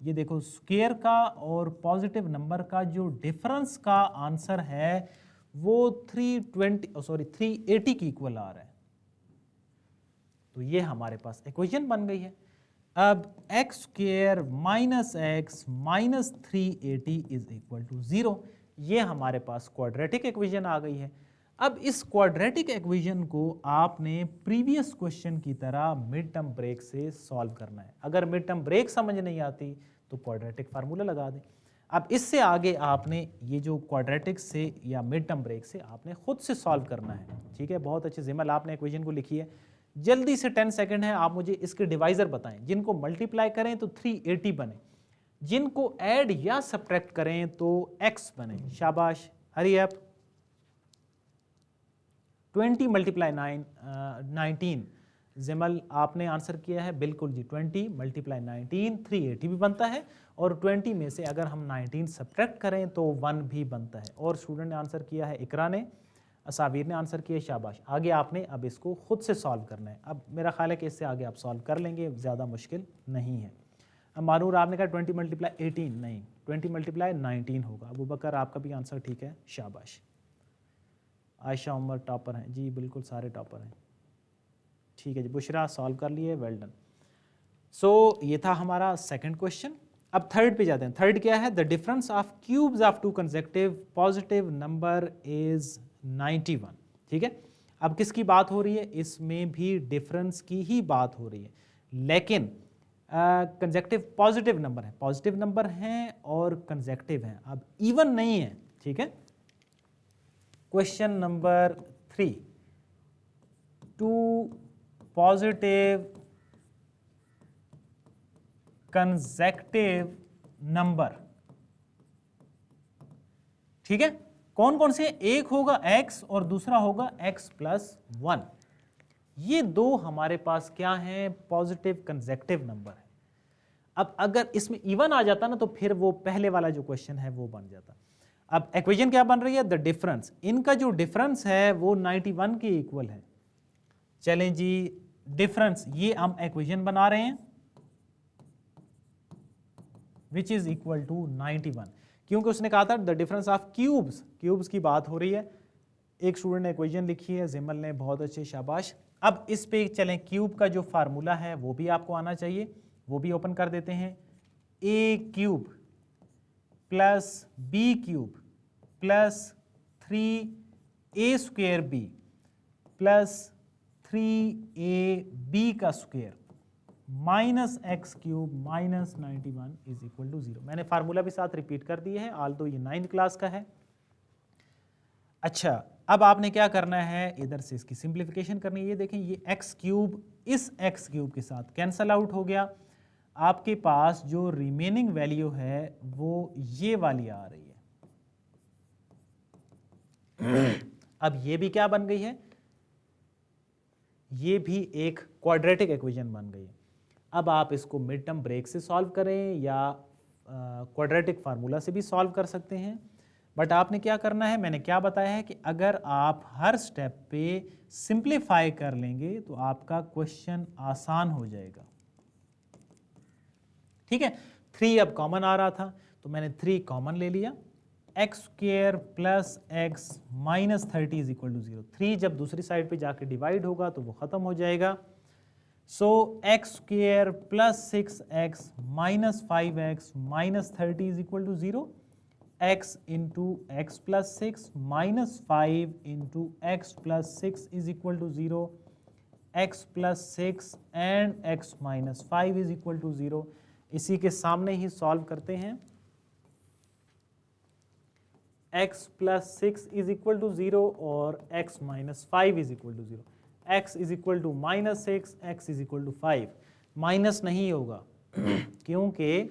ये देखो, स्क्वायर का और पॉजिटिव नंबर का जो डिफरेंस का आंसर है वो 380 की इक्वल आ रहा है, तो ये हमारे पास इक्वेशन बन गई है। अब x square minus x minus 380 is equal to 0, ये हमारे पास क्वाड्रेटिक इक्वेशन आ गई है। अब इस क्वाड्रेटिक इक्वेशन को आपने प्रीवियस क्वेश्चन की तरह मिड टर्म ब्रेक से सॉल्व करना है। अगर मिड टर्म ब्रेक समझ नहीं आती तो क्वाड्रेटिक फार्मूला लगा दें। अब इससे आगे आपने ये जो क्वाड्रेटिक से या मिड टर्म ब्रेक से आपने खुद से सॉल्व करना है, ठीक है। बहुत अच्छे जिमल आपने इक्वेशन को लिखी है। जल्दी से 10 सेकंड है, आप मुझे इसके डिवाइजर बताएं। जिनको मल्टीप्लाई करें तो 380 बने, जिनको ऐड या सब्ट्रैक्ट करें तो x बने। शाबाश, हरी अप। 20 मल्टीप्लाई 19, जिमल आपने आंसर किया है बिल्कुल जी। 20 मल्टीप्लाई 19 380 भी बनता है, और 20 में से अगर हम 19 सब्ट्रैक्ट करें तो 1 भी बनता है। और स्टूडेंट ने आंसर किया है, इकरा ने, साबिर ने आंसर किया, शाबाश। आगे आपने अब इसको खुद से सॉल्व करना है। अब मेरा ख्याल है कि इससे आगे आप सॉल्व कर लेंगे, ज़्यादा मुश्किल नहीं है। अब मानूर आपने कहा 20 मल्टीप्लाई 18, नहीं 20 मल्टीप्लाई 19 होगा। अबू बकर आपका भी आंसर ठीक है, शाबाश। आयशा उमर टॉपर हैं जी, बिल्कुल सारे टॉपर हैं, ठीक है जी। बुशरा सॉल्व कर लिए, वेल डन। सो ये था हमारा सेकंड क्वेश्चन। अब थर्ड पे जाते हैं। थर्ड क्या है? The difference of cubes of two consecutive positive number is 91, ठीक है। अब किसकी बात हो रही है? इसमें भी डिफरेंस की ही बात हो रही है, लेकिन कंसेक्टिव पॉजिटिव नंबर है, पॉजिटिव नंबर हैं और कंसेक्टिव हैं, अब इवन नहीं है, ठीक है। Question number 3, two positive consecutive number, ठीक है। कौन कौन से? एक होगा x और दूसरा होगा x प्लस 1। ये दो हमारे पास क्या है? पॉजिटिव कंसेक्टिव नंबर है। अब अगर इसमें इवन आ जाता ना तो फिर वो पहले वाला जो क्वेश्चन है वो बन जाता। अब इक्वेशन क्या बन रही है? द डिफरेंस, इनका जो डिफरेंस है वो 91 के इक्वल है। चलें जी, डिफरेंस, ये हम इक्वेशन बना रहे हैं, विच इज़ इक्वल टू 91, क्योंकि उसने कहा था द डिफरेंस ऑफ क्यूब्स की बात हो रही है। एक स्टूडेंट ने इक्वेशन लिखी है, जिमल ने, बहुत अच्छे, शाबाश। अब इस पे चलें, क्यूब का जो फार्मूला है वो भी आपको आना चाहिए, वो भी ओपन कर देते हैं। A cube plus b cube plus 3a square b plus 3ab का square minus x cube minus 91 is equal to 0। मैंने फार्मूला भी साथ रिपीट कर दिए है, आल्दो ये 9th क्लास का है। अच्छा, अब आपने क्या करना है, इधर से इसकी सिंप्लीफिकेशन करनी है। ये देखें, ये एक्स क्यूब इस एक्स क्यूब के साथ कैंसल आउट हो गया। आपके पास जो रिमेनिंग वैल्यू है वो ये वाली आ रही है। अब ये भी क्या बन गई है, ये भी एक क्वाड्रेटिक इक्वेशन बन गई है। अब आप इसको मिड टर्म ब्रेक से सॉल्व करें या क्वाड्रेटिक फार्मूला से भी सॉल्व कर सकते हैं, बट आपने क्या करना है, मैंने क्या बताया है कि अगर आप हर स्टेप पे सिंप्लीफाई कर लेंगे तो आपका क्वेश्चन आसान हो जाएगा। ठीक है, 3 अब कॉमन आ रहा था तो मैंने 3 कॉमन ले लिया। X square plus x minus 30 is equal to 0। 3 जब दूसरी साइड पे जाके डिवाइड होगा तो वो खत्म हो जाएगा। So x square plus 6x minus 5x minus 30 is equal to 0। x into x plus 6 minus 5 into x plus 6 is equal to 0। x plus 6 and x minus 5 is equal to 0। इसी के सामने ही सॉल्व करते हैं। x plus 6 is equal to 0 और x minus 5 is equal to 0। x is equal to minus 6, x is equal to 5। Minus नहीं होगा क्योंकि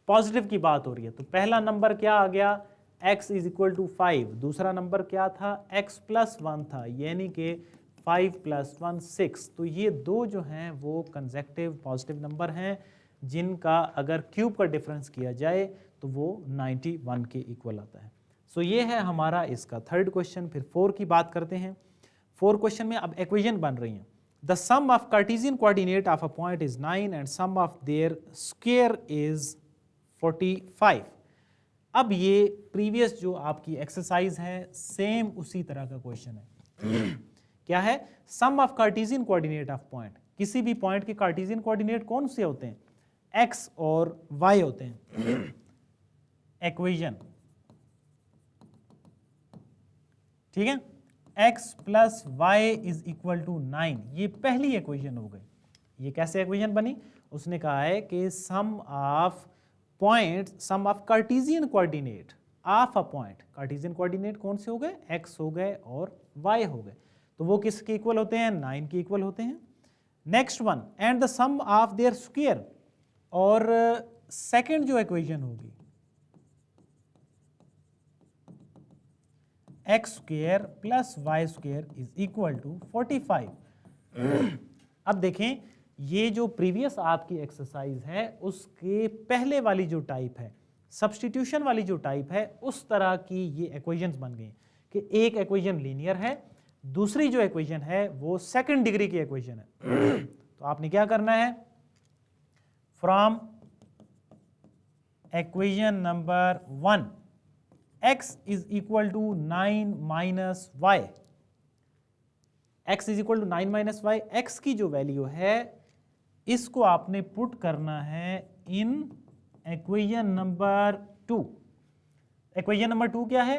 पॉजिटिव की बात हो रही है। तो पहला नंबर क्या आ गया, x इज इक्वल टू 5। दूसरा नंबर क्या था, x प्लस 1 था, यानी कि 5 प्लस 1 6। तो ये दो जो हैं वो कंसेक्टिव पॉजिटिव नंबर हैं जिनका अगर क्यूब का डिफरेंस किया जाए तो वो 91 के इक्वल आता है। सो ये है हमारा इसका थर्ड क्वेश्चन। फिर 4 की बात करते हैं। 4 क्वेश्चन में अब इक्वेशन बन रही हैं। The sum of cartesian coordinate of a point is 9 and sum of their square is 45। अब ये प्रीवियस जो आपकी एक्सरसाइज है सेम उसी तरह का क्वेश्चन है। क्या है, sum of cartesian coordinate of point. किसी भी पॉइंट के कार्टेशियन कोऑर्डिनेट कौन से होते हैं, x और y होते हैं। इक्वेशन, ठीक है, x plus y is equal to 9, ये पहली इक्वेशन हो गई। ये कैसे इक्वेशन बनी, उसने कहा है कि sum of point, sum of cartesian coordinate of a point. Cartesian coordinate कौन से हो गए, x हो गए और y हो गए, तो वो किसके इक्वल होते हैं, 9 के इक्वल होते हैं। Next one, and the sum of their square. और सेकंड जो इक्वेशन होगी, x square plus y square is equal to 45। अब देखें, ये जो प्रीवियस आपकी एक्सरसाइज है उसके पहले वाली जो टाइप है, सब्स्टिट्यूशन वाली जो टाइप है, उस तरह की ये इक्वेशंस बन गई कि एक इक्वेशन लीनियर है, दूसरी जो इक्वेशन है वो सेकंड डिग्री की इक्वेशन है। तो आपने क्या करना है, from equation number 1 x is equal to 9 minus y, x is equal to 9 minus y, x की जो वैल्यू है इसको आपने पुट करना है in equation number 2। Equation number 2 क्या है,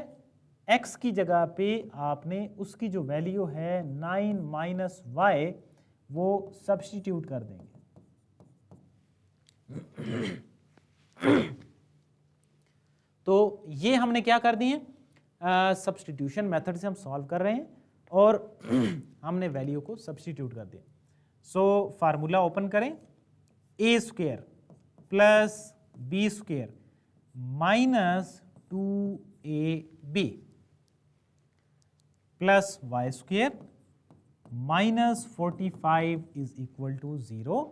x की जगह पे आपने उसकी जो वैल्यू है 9 माइनस वाई वो सब्स्टिट्यूट कर देंगे। तो ये हमने क्या कर दिए, सब्स्टिट्यूशन मेथड से हम सॉल्व कर रहे हैं और हमने वैल्यू को सब्स्टिट्यूट कर दिया। सो फार्मूला ओपन करें, a square plus b square minus 2ab plus y square minus 45 is equal to 0।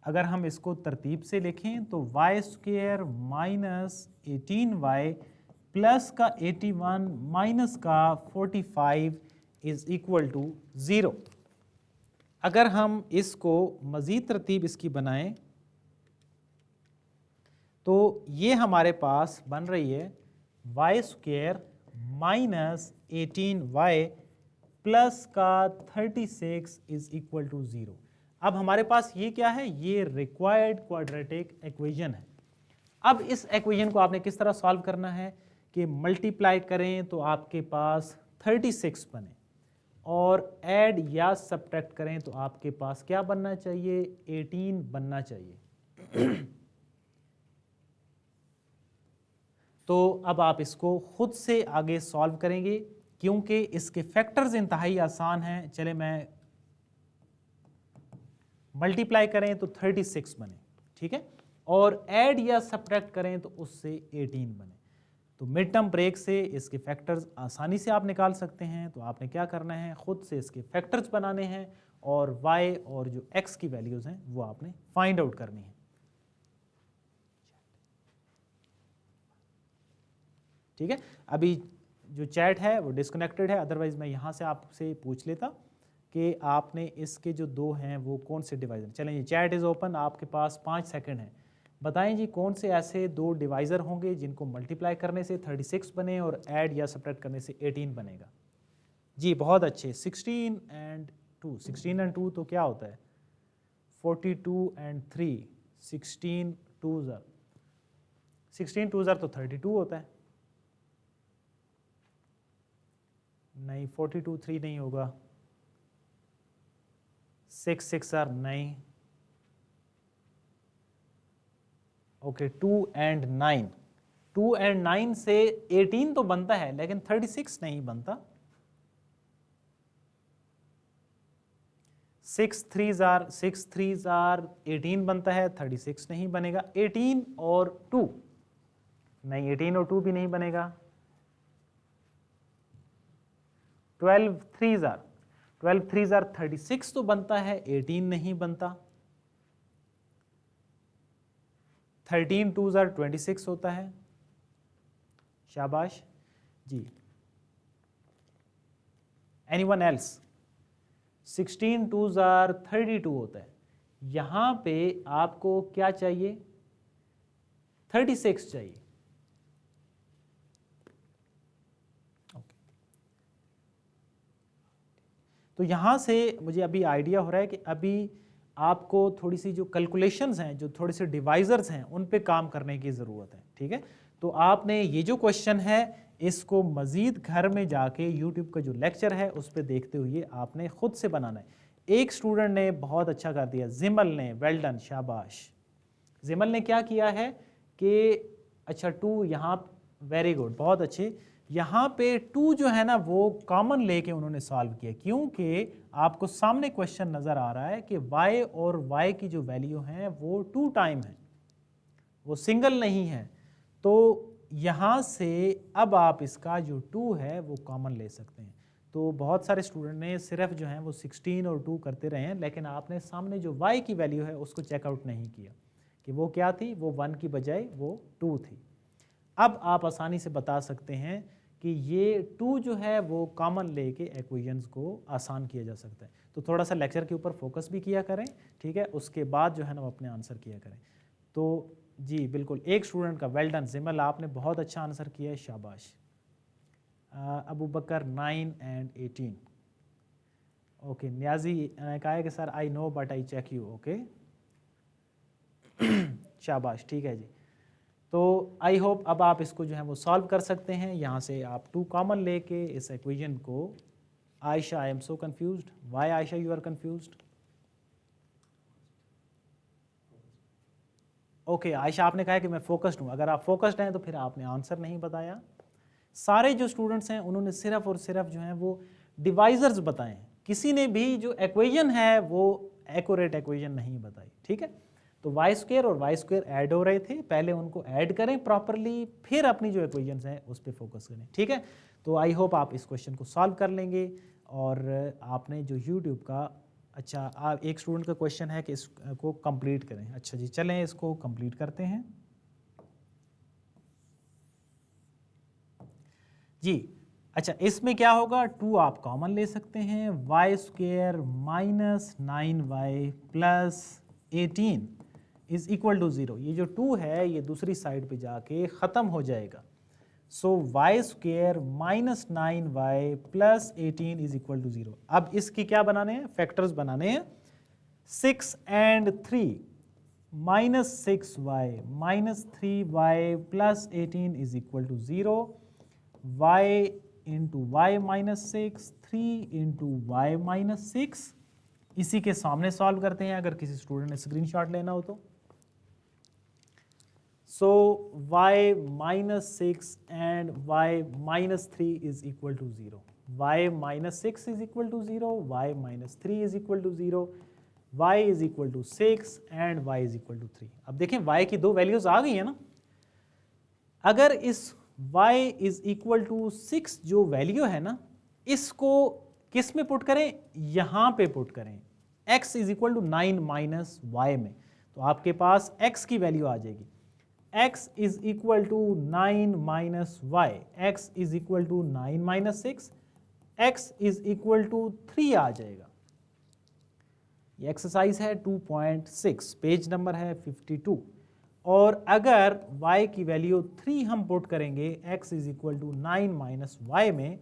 अगर हम इसको तरतीब से लिखें तो Y square minus 18y plus का 81 माइनस का 45 इज इक्वल टू 0। अगर हम इसको मज़ीद तरतीब इसकी बनाएं तो ये हमारे पास बन रही है Y square minus 18y plus का 36 इज इक्वल टू 0। अब हमारे पास ये क्या है, ये रिक्वायर्ड क्वाड्रेटिक इक्वेशन है। अब इस इक्वेशन को आपने किस तरह सॉल्व करना है कि मल्टीप्लाई करें तो आपके पास 36 बने, और ऐड या सब्ट्रैक्ट करें तो आपके पास क्या बनना चाहिए, 18 बनना चाहिए। तो अब आप इसको खुद से आगे सॉल्व करेंगे क्योंकि इसके फैक्टर्स इंतहाई आसान हैं। चले मैं मल्टीप्लाई करें तो 36 बने, ठीक है, और ऐड या सब्ट्रैक्ट करें तो उससे 18 बने। तो मिड टर्म ब्रेक से इसके फैक्टर्स आसानी से आप निकाल सकते हैं। तो आपने क्या करना है, खुद से इसके फैक्टर्स बनाने हैं और y और जो x की वैल्यूज़ हैं वो आपने फाइंड आउट करनी है। ठीक है, अभी जो चैट है वो डिस्कनेक्टेड है, अदरवाइज मैं यहाँ से आपसे पूछ लेता कि आपने इसके जो दो हैं वो कौन से डिवाइज़र। चलें, ये चैट इज़ ओपन, आपके पास 5 सेकंड हैं, बताएं जी कौन से ऐसे दो डिवाइज़र होंगे जिनको मल्टीप्लाई करने से 36 बने और ऐड या सब्ट्रैक्ट करने से 18 बनेगा। जी बहुत अच्छे, 16 एंड 2, 16 एंड 2 तो क्या होता है 42 एंड 3, 16 2 तो 32 होता है। नहीं, 42 3 नहीं होगा, 6 6 नहीं, ओके 2 एंड 9, 2 एंड 9 से 18 तो बनता है लेकिन 36 नहीं बनता। 6 3 18 बनता है, 36 नहीं बनेगा। 18 और 2 नहीं, 18 और 2 भी नहीं बनेगा। 12 3 36 तो बनता है, 18 नहीं बनता। 13 2 26 होता है, शाबाश जी। Anyone else? 16 2 32 होता है। यहां पे आपको क्या चाहिए, 36 चाहिए। तो यहाँ से मुझे अभी आइडिया हो रहा है कि अभी आपको थोड़ी सी जो कैलकुलेशंस हैं, जो थोड़े से डिवाइजर्स हैं, उन पे काम करने की ज़रूरत है। ठीक है, तो आपने ये जो क्वेश्चन है इसको मज़ीद घर में जाके यूट्यूब का जो लेक्चर है उस पर देखते हुए आपने ख़ुद से बनाना है। एक स्टूडेंट ने बहुत अच्छा कर दिया, जिमल ने, वेल डन, शाबाश। जिमल ने क्या किया है कि अच्छा 2 यहाँ, वेरी गुड, बहुत अच्छे। यहाँ पे 2 जो है ना वो कॉमन लेके उन्होंने सॉल्व किया, क्योंकि आपको सामने क्वेश्चन नज़र आ रहा है कि y और y की जो वैल्यू हैं वो 2 टाइम है, वो सिंगल नहीं है। तो यहाँ से अब आप इसका जो 2 है वो कॉमन ले सकते हैं। तो बहुत सारे स्टूडेंट ने सिर्फ जो है वो 16 और 2 करते रहे हैं, लेकिन आपने सामने जो y की वैल्यू है उसको चेकआउट नहीं किया कि वो क्या थी, वो 1 की बजाय वो 2 थी। अब आप आसानी से बता सकते हैं कि ये 2 जो है वो कॉमन लेके इक्वेशंस को आसान किया जा सकता है। तो थोड़ा सा लेक्चर के ऊपर फोकस भी किया करें, ठीक है, उसके बाद जो है ना वो अपने आंसर किया करें। तो जी बिल्कुल, एक स्टूडेंट का वेल डन जिमल, आपने बहुत अच्छा आंसर किया है, शाबाश। Abu Bakar 9 and 18, okay. न्याजी ने कहा है कि sir I know but I check you, okay शाबाश, ठीक है जी। तो आई होप अब आप इसको जो है वो सॉल्व कर सकते हैं। यहाँ से आप 2 कॉमन लेके इस इक्वेशन को, Ayesha I am so confused, why Ayesha you are confused? Okay Ayesha, आपने कहा कि मैं फोकस्ड हूँ। अगर आप फोकस्ड हैं तो फिर आपने आंसर नहीं बताया। सारे जो स्टूडेंट्स हैं उन्होंने सिर्फ और सिर्फ जो है वो डिवाइजर्स बताए, किसी ने भी जो इक्वेशन है वो एक्यूरेट इक्वेशन नहीं बताई। ठीक है, तो वाई स्क्वायर और वाई स्क्वायर ऐड हो रहे थे, पहले उनको ऐड करें प्रॉपरली, फिर अपनी जो इक्वेशंस हैं उस पर फोकस करें। ठीक है, तो आई होप आप इस क्वेश्चन को सॉल्व कर लेंगे। और आपने जो यूट्यूब का, अच्छा आप, एक स्टूडेंट का क्वेश्चन है कि इसको कंप्लीट करें। अच्छा जी, चलें इसको कंप्लीट करते हैं जी। अच्छा, इसमें क्या होगा, 2 आप कॉमन ले सकते हैं, y square minus 9y plus 18 is equal to 0, ये जो 2 है ये दूसरी साइड पे जाके ख़त्म हो जाएगा। So y square minus 9y plus 18 is equal to 0। अब इसकी क्या बनाने हैं, फैक्टर्स बनाने हैं। 6 and 3 minus 6y minus 3y plus 18 is equal to 0। y into y minus 6, 3 into y minus 6। इसी के सामने सॉल्व करते हैं अगर किसी स्टूडेंट ने स्क्रीनशॉट लेना हो तो। So y minus 6 and y minus 3 is equal to 0. y minus 6 is equal to 0, y minus 3 is equal to 0, y is equal to 6 and y is equal to 3. अब देखें y की दो values आ गई है ना। अगर इस y is equal to 6 जो वैल्यू है ना, इसको किस में पुट करें, यहाँ पे पुट करें x is equal to 9 minus y में, तो आपके पास x की वैल्यू आ जाएगी। x is equal to 9 minus y, x is equal to 9 minus 6, x is equal to 3 आ जाएगा। ये एक्सरसाइज है 2.6, पेज नंबर है 52। और अगर y की वैल्यू 3 हम पुट करेंगे x is equal to 9 minus y में,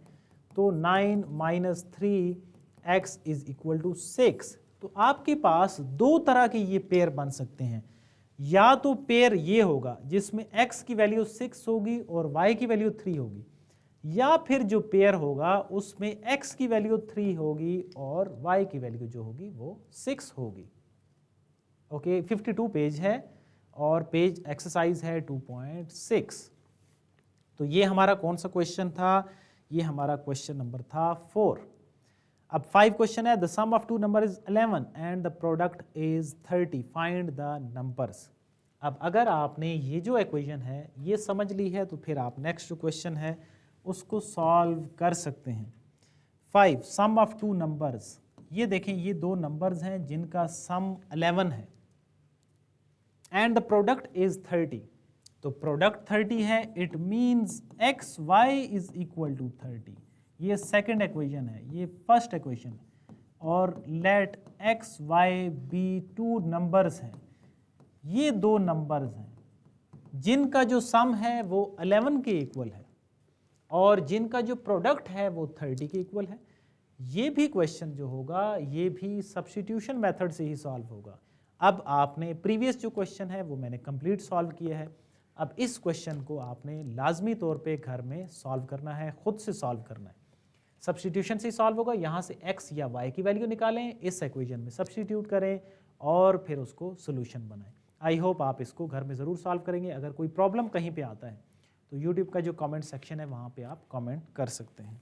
तो 9 minus 3 x is equal to 6। तो आपके पास दो तरह के ये पेयर बन सकते हैं। या तो पेयर ये होगा जिसमें x की वैल्यू 6 होगी और y की वैल्यू 3 होगी, या फिर जो पेयर होगा उसमें x की वैल्यू 3 होगी और y की वैल्यू जो होगी वो 6 होगी। ओके, 52 पेज है और पेज एक्सरसाइज है 2.6। तो ये हमारा कौन सा क्वेश्चन था, ये हमारा क्वेश्चन नंबर था 4। अब 5 क्वेश्चन है, the sum of two number is 11 and the product is 30, find the numbers. अब अगर आपने ये जो इक्वेशन है ये समझ ली है तो फिर आप नेक्स्ट जो क्वेश्चन है उसको सॉल्व कर सकते हैं। 5 सम ऑफ टू नंबर्स, ये देखें ये दो नंबर्स हैं जिनका सम 11 है एंड द प्रोडक्ट इज 30। तो प्रोडक्ट 30 है, it means x y is equal to 30। ये सेकंड इक्वेशन है, ये फर्स्ट इक्वेशन है। और let x y be two numbers हैं, ये दो नंबर्स हैं जिनका जो सम है वो 11 के इक्वल है और जिनका जो प्रोडक्ट है वो 30 के इक्वल है। ये भी क्वेश्चन जो होगा ये भी सब्स्टिट्यूशन मेथड से ही सॉल्व होगा। अब आपने प्रीवियस जो क्वेश्चन है वो मैंने कंप्लीट सॉल्व किया है। अब इस क्वेश्चन को आपने लाजमी तौर पे घर में सॉल्व करना है, खुद से सॉल्व करना है। सब्स्टिट्यूशन से सॉल्व होगा, यहाँ से x या y की वैल्यू निकालें, इस इक्वेशन में सब्स्टिट्यूट करें और फिर उसको सोल्यूशन बनाएं। आई होप आप इसको घर में ज़रूर सॉल्व करेंगे। अगर कोई प्रॉब्लम कहीं पे आता है तो यूट्यूब का जो कमेंट सेक्शन है वहाँ पे आप कमेंट कर सकते हैं।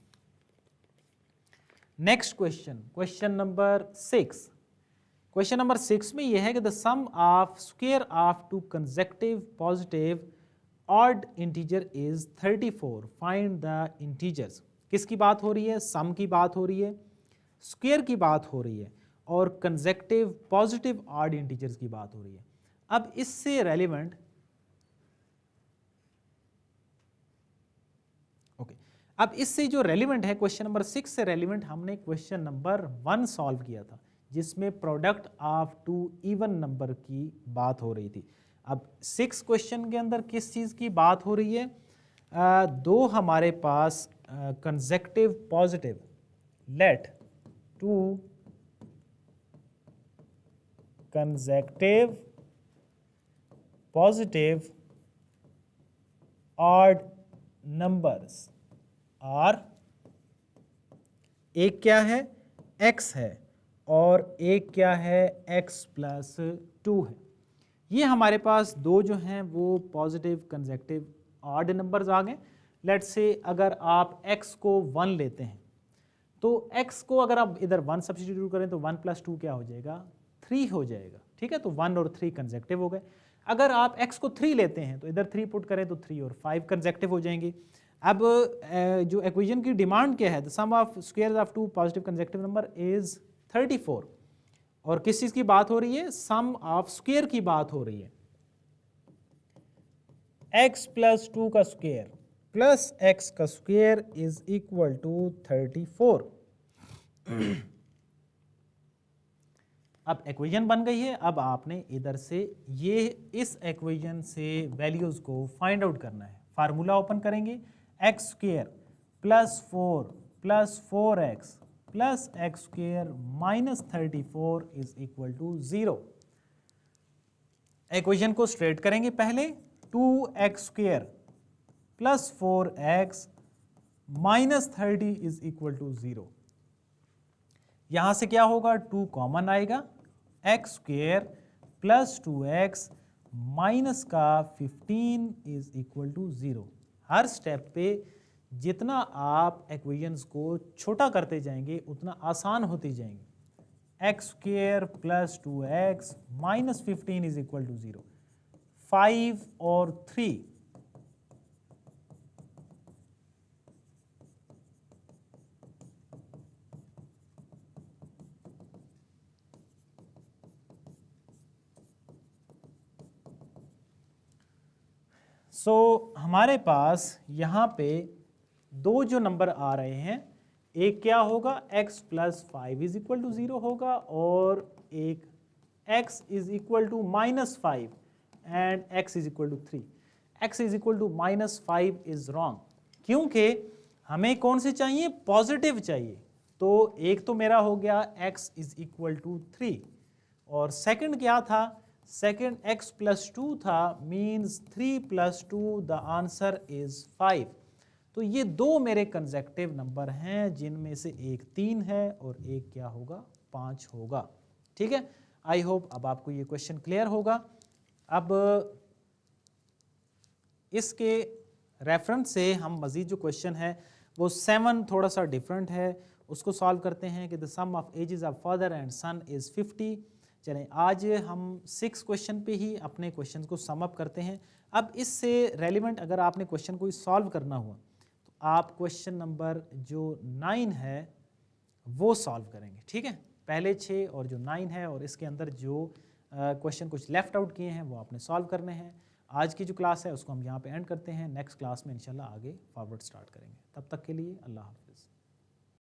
Next question, question number 6। Question number 6 में यह है कि the sum of square of two consecutive positive odd integer is 34, find the integers. किसकी बात हो रही है, सम की बात हो रही है, स्क्वायर की बात हो रही है और कंसेक्यूटिव पॉजिटिव ऑड इंटीजर्स की बात हो रही है। अब इससे रेलिवेंट अब इससे जो रेलिवेंट है क्वेश्चन नंबर 6 से रेलिवेंट हमने क्वेश्चन नंबर 1 सॉल्व किया था जिसमें product of two even number की बात हो रही थी। अब 6 क्वेश्चन के अंदर किस चीज़ की बात हो रही है, दो हमारे पास consecutive positive, let two consecutive positive odd numbers और एक क्या है x है और एक क्या है x प्लस 2 है। ये हमारे पास दो जो हैं वो पॉजिटिव कंसेक्यूटिव ऑड नंबर्स आ गए। लेट्स से अगर आप x को 1 लेते हैं तो x को अगर आप इधर 1 सब्स्टिट्यूट करें तो 1 प्लस 2 क्या हो जाएगा, 3 हो जाएगा। ठीक है, तो 1 और 3 कंसेक्यूटिव हो गए। अगर आप x को 3 लेते हैं तो इधर 3 पुट करें तो 3 और 5 कंसेक्यूटिव हो जाएंगे। अब जो इक्वेशन की डिमांड क्या है, the sum of squares of two positive consecutive number is 34 और किस चीज़ की बात हो रही है, सम ऑफ स्क्वायर की बात हो रही है। x प्लस 2 का स्क्वायर प्लस x का स्क्वायर इज इक्वल टू 34। अब एक्वेशन बन गई है, अब आपने इधर से ये इस एक्वेशन से वैल्यूज़ को फाइंड आउट करना है। फार्मूला ओपन करेंगे, x square plus 4 plus 4x plus x square minus 34 is equal to 0। Equation को स्ट्रेट करेंगे पहले, 2x square plus 4x minus 30 is equal to 0। यहां से क्या होगा, 2 कॉमन आएगा, x square plus 2x minus का 15 इज इक्वल टू 0। हर स्टेप पे जितना आप एक्वेशंस को छोटा करते जाएंगे उतना आसान होती जाएंगे। X square plus 2x minus 15 is equal to 0। 5 और 3, हमारे पास यहाँ पे दो जो नंबर आ रहे हैं, एक क्या होगा, x plus 5 is equal to 0 होगा और एक x is equal to minus 5 and x is equal to 3। x is equal to minus 5 is wrong, क्योंकि हमें कौन से चाहिए, पॉजिटिव चाहिए। तो एक तो मेरा हो गया x इज इक्वल टू 3 और सेकंड क्या था, सेकंड x प्लस 2 था, means 3 plus 2 the answer is 5। तो ये दो मेरे कंसेक्टिव नंबर हैं जिनमें से एक 3 है और एक क्या होगा, 5 होगा। ठीक है, आई होप अब आपको ये क्वेश्चन क्लियर होगा। अब इसके रेफरेंस से हम मज़ीद जो क्वेश्चन है वो 7 थोड़ा सा डिफरेंट है, उसको सॉल्व करते हैं कि the sum of ages of father and son is 50। चलें आज हम 6 क्वेश्चन पे ही अपने क्वेश्चन को सम अप करते हैं। अब इससे रेलिवेंट अगर आपने क्वेश्चन कोई सॉल्व करना हुआ तो आप क्वेश्चन नंबर जो 9 है वो सॉल्व करेंगे। ठीक है, पहले 6 और जो 9 है और इसके अंदर जो क्वेश्चन कुछ लेफ्ट आउट किए हैं वो आपने सॉल्व करने हैं। आज की जो क्लास है उसको हम यहाँ पे एंड करते हैं, नेक्स्ट क्लास में इंशाल्लाह आगे फॉरवर्ड स्टार्ट करेंगे। तब तक के लिए अल्लाह हाफिज़।